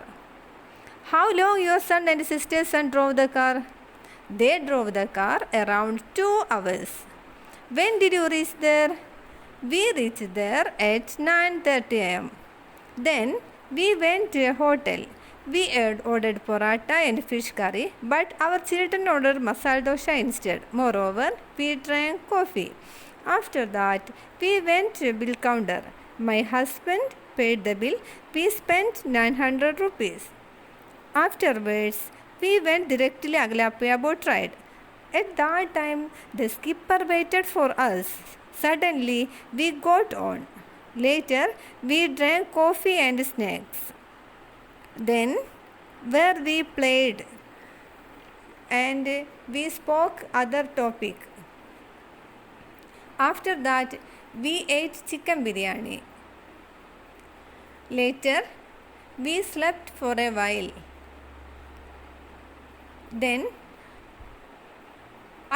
How long your son and sister's son drove the car? They drove the car around 2 hours. When did you reach there? We reached there at 9:30 am. Then we went to a hotel. We had ordered paratha and fish curry, but our children ordered masala dosa instead. Moreover, we drank coffee. After that, we went to a bill counter. My husband paid the bill. We spent 900 rupees. Afterwards, we went directly to Agalapuya boat ride. At that time, the skipper waited for us. Suddenly, we got on. Later, we drank coffee and snacks. Then, where we played and we spoke other topic. After that, we ate chicken biryani. Later, we slept for a while. Then,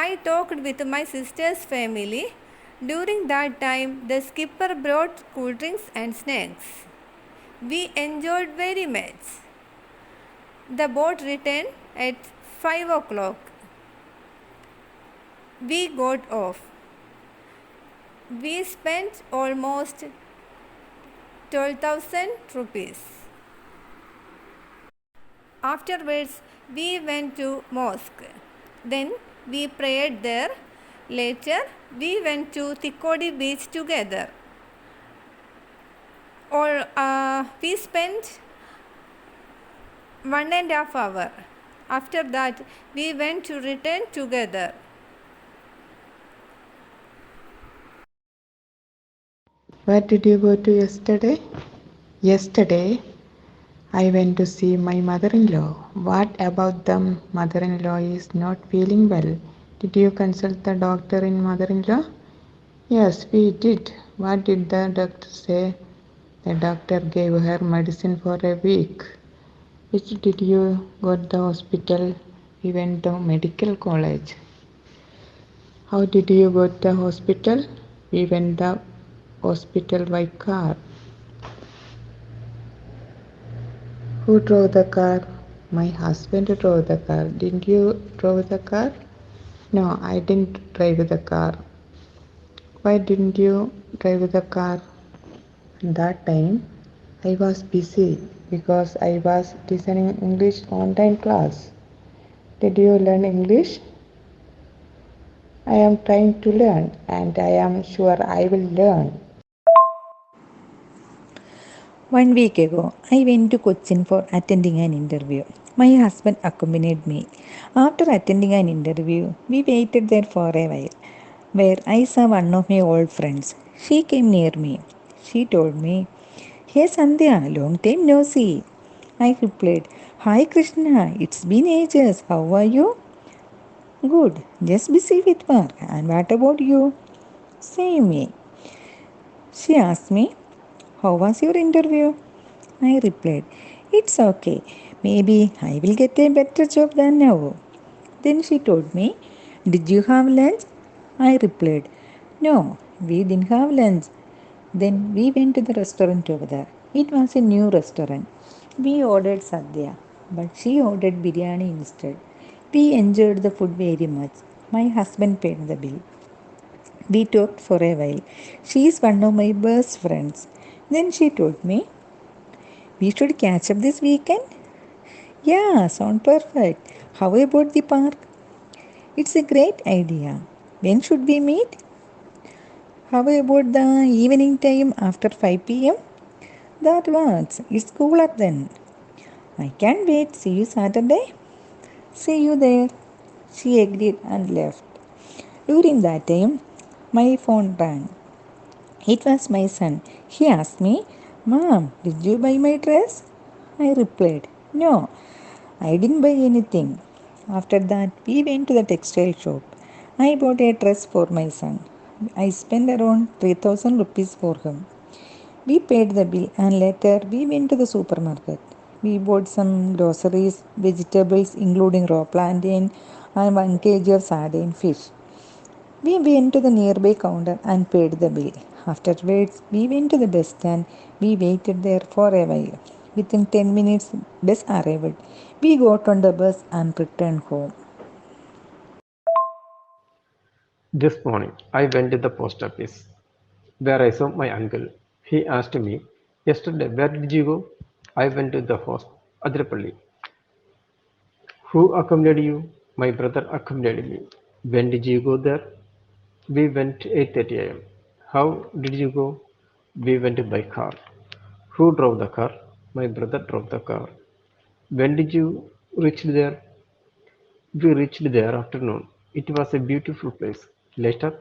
I talked with my sister's family. During that time, the skipper brought cool drinks and snacks. We enjoyed very much. The boat returned at 5 o'clock. We got off. We spent almost 12,000 rupees. Afterwards, we went to mosque. Then we prayed there. Later, we went to Thikkodi beach together. We spent 1.5 hours. After that, we went to return together. Where did you go to yesterday? Yesterday, I went to see my mother-in-law. What about the mother-in-law is not feeling well? Did you consult the doctor and mother-in-law? Yes, we did. What did the doctor say? The doctor gave her medicine for a week. Which did you go to the hospital? We went to medical college. How did you go to the hospital? We went to the hospital by car. Who drove the car? My husband drove the car. Didn't you drive the car? No, I didn't drive the car. Why didn't you drive the car? That time I was busy because I was listening English online class. Did you learn English? I am trying to learn and I am sure I will learn. 1 week ago, I went to Cochin for attending an interview. My husband accompanied me. After attending an interview, we waited there for a while, where I saw one of my old friends. She came near me. She told me, "Hey Sandhya, long time no see." I replied, "Hi Krishna, it's been ages. How are you?" "Good, just busy with work. And what about you?" "Same me." She asked me, "How was your interview?" I replied, "It's okay. Maybe I will get a better job than now." Then she told me, "Did you have lunch?" I replied, "No, we didn't have lunch." Then we went to the restaurant together. It was a new restaurant. We ordered sadhya, but she ordered biryani instead. We enjoyed the food very much. My husband paid the bill. We talked for a while. She is one of my best friends. Then she told me, "We should catch up this weekend." "Yeah, sound perfect. How about the park?" "It's a great idea. When should we meet?" "How about the evening time after 5 p.m.? That works. It's cool up then." I can't wait. See you Saturday. See you there. She agreed and left. During that time, my phone rang. It was my son. He asked me, Mom, did you buy my dress? I replied, No, I didn't buy anything. After that, we went to the textile shop. I bought a dress for my son. I spent around 3000 rupees for him. We paid the bill and later we went to the supermarket. We bought some groceries, vegetables including raw plantain and 1 kg of sardine fish. We went to the nearby counter and paid the bill. Afterwards, we went to the bus stand. We waited there for a while. Within 10 minutes, bus arrived. We got on the bus and returned home. This morning, I went to the post office, where I saw my uncle. He asked me, Yesterday, where did you go? I went to the hospital, Adrapalli. Who accompanied you? My brother accompanied me. When did you go there? We went 8:30 a.m. How did you go? We went by car. Who drove the car? My brother drove the car. When did you reach there? We reached there afternoon. It was a beautiful place. Later,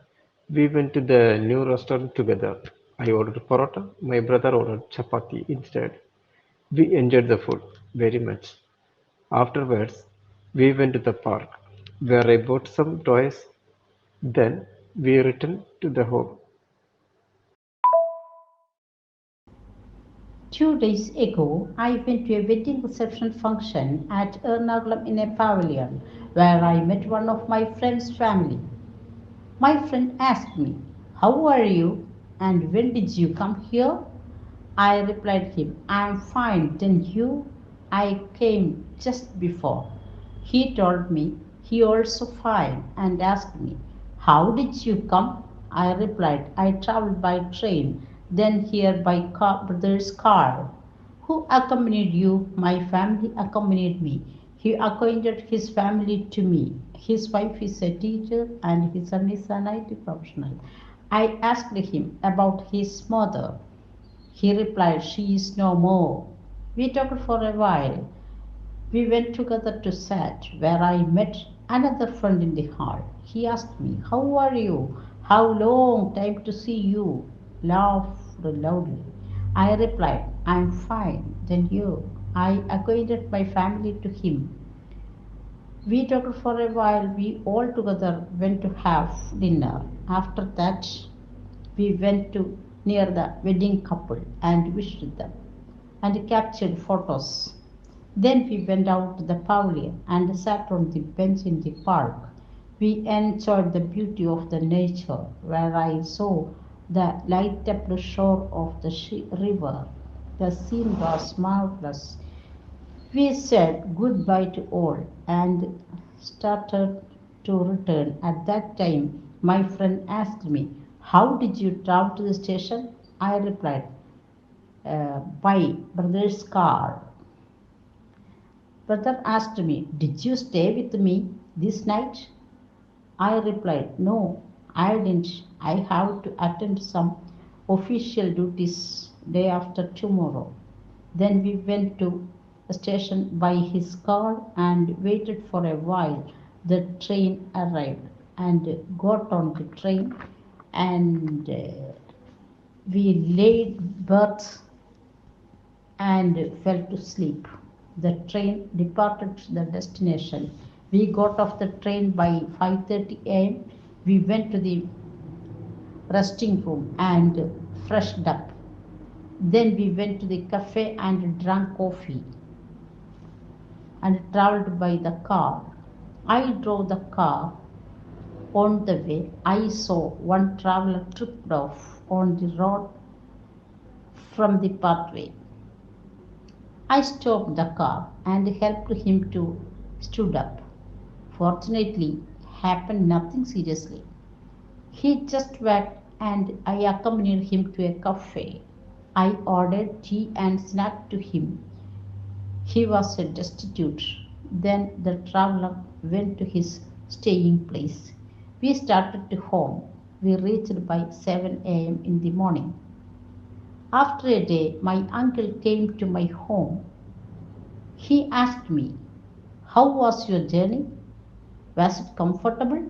we went to the new restaurant together. I ordered paratha. My brother ordered chapati instead. We enjoyed the food very much. Afterwards, we went to the park, where I bought some toys. Then we returned to the home. 2 days ago, I went to a wedding reception function at Ernakulam in a pavilion where I met one of my friend's family. My friend asked me, How are you? And when did you come here? I replied him, I am fine, then you? I came just before. He told me he also fine and asked me, How did you come? I replied, I traveled by train, then here by brother's car. Who accompanied you? My family accompanied me. He acquainted his family to me. His wife is a teacher and his son is an IT professional. I asked him about his mother. He replied, She is no more. We talked for a while. We went together to sat, where I met another friend in the hall. He asked me, How are you? How long time to see you? Laughed loudly. I replied, I am fine. Then you. I acquainted my family to him. We talked for a while. We all together went to have dinner. After that, we went to near the wedding couple and wished them and captured photos. Then we went out to the pavilion and sat on the bench in the park. We enjoyed the beauty of the nature, where I saw the light up shore of the river. The scene was marvelous. We said goodbye to all and started to return. At that time, my friend asked me, How did you travel to the station? I replied, By brother's car. Brother asked me, Did you stay with me this night? I replied, No, I didn't. I have to attend some official duties day after tomorrow. Then we went to the station by his car and waited for a while. The train arrived and got on the train and we laid berths and fell to sleep. The train departed the destination. We got off the train by 5:30 a.m. We went to the resting room and freshened up. Then we went to the cafe and drank coffee and traveled by the car. I drove the car. On the way, I saw one traveler tripped off on the road from the pathway. I stopped the car and helped him to stood up. Fortunately, happened nothing seriously. He just walked and I accompanied him to a cafe. I ordered tea and snack to him. He was destitute. Then the traveler went to his staying place. We started to home. We reached by 7 a.m. in the morning. After a day, my uncle came to my home. He asked me, "How was your journey? Was it comfortable?"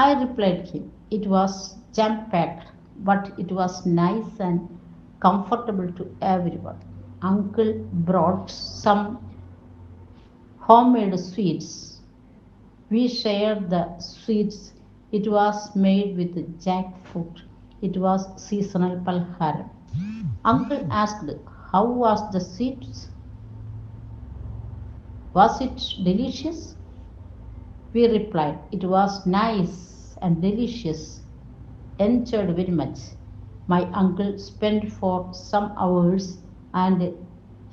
I replied him, "It was jam packed, but it was nice and comfortable to everyone." Uncle brought some homemade sweets. We shared the sweets. It was made with jackfruit. It was seasonal palharam. Uncle asked, "How was the sweets? Was it delicious?" We replied, "It was nice and delicious. Enjoyed very much." My uncle spent for some hours and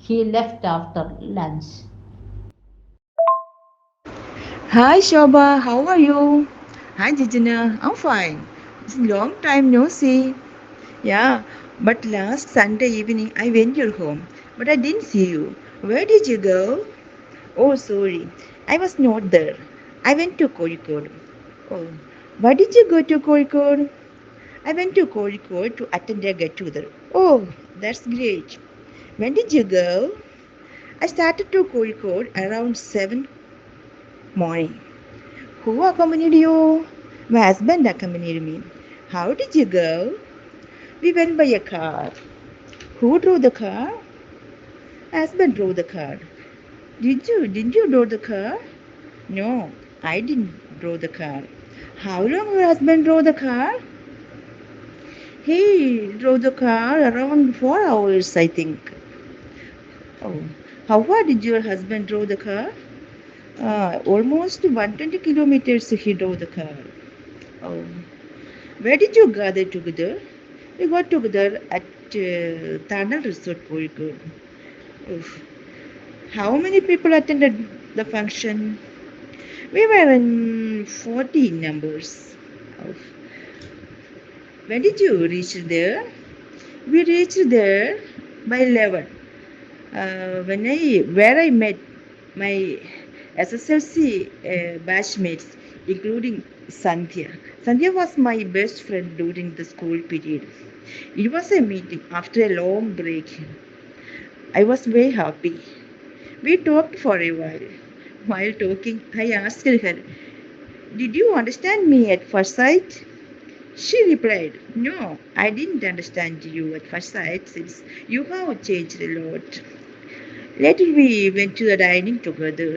he left after lunch. Hi Shobha, how are you? Hi Jijana, I'm fine. It's a long time no see. Yeah, but last Sunday evening I went your home, but I didn't see you. Where did you go? Oh, sorry, I was not there. I went to Kozhikode. Oh, why did you go to Kozhikode? I went to Kozhikode to attend a get together. Oh, that's great. When did you go? I started to Kozhikode around 7 morning. Who accompanied you? My husband accompanied me. How did you go? We went by a car. Who drove the car? Husband drove the car. Didn't you drive the car? No, I didn't drive the car. How long your husband drove the car? He drove the car around 4 hours, I think. Oh, how far did your husband drove the car? Almost 120 kilometers he drove the car. Oh, where did you gather together? We got together at Thana Resort, Kozhikode. Oof. How many people attended the function? We were in 40 numbers. Oof. When did you reach there? We reached there by 11. Where I met my SSLC batchmates, including Sandhya. Sandhya was my best friend during the school period. It was a meeting after a long break. I was very happy. We talked for a while. While talking, I asked her, "Did you understand me at first sight?" She replied, "No, I didn't understand you at first sight since you have changed a lot." Later, we went to the dining together.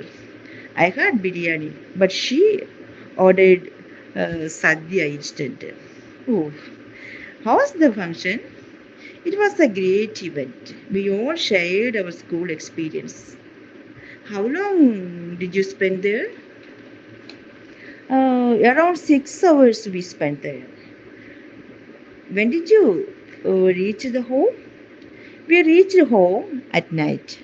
I had biryani, but she ordered sadhya instead. Oh, how was the function? It was a great event. We all shared our school experience. How long did you spend there? Around 6 hours we spent there. When did you reach the home? We reached home at night.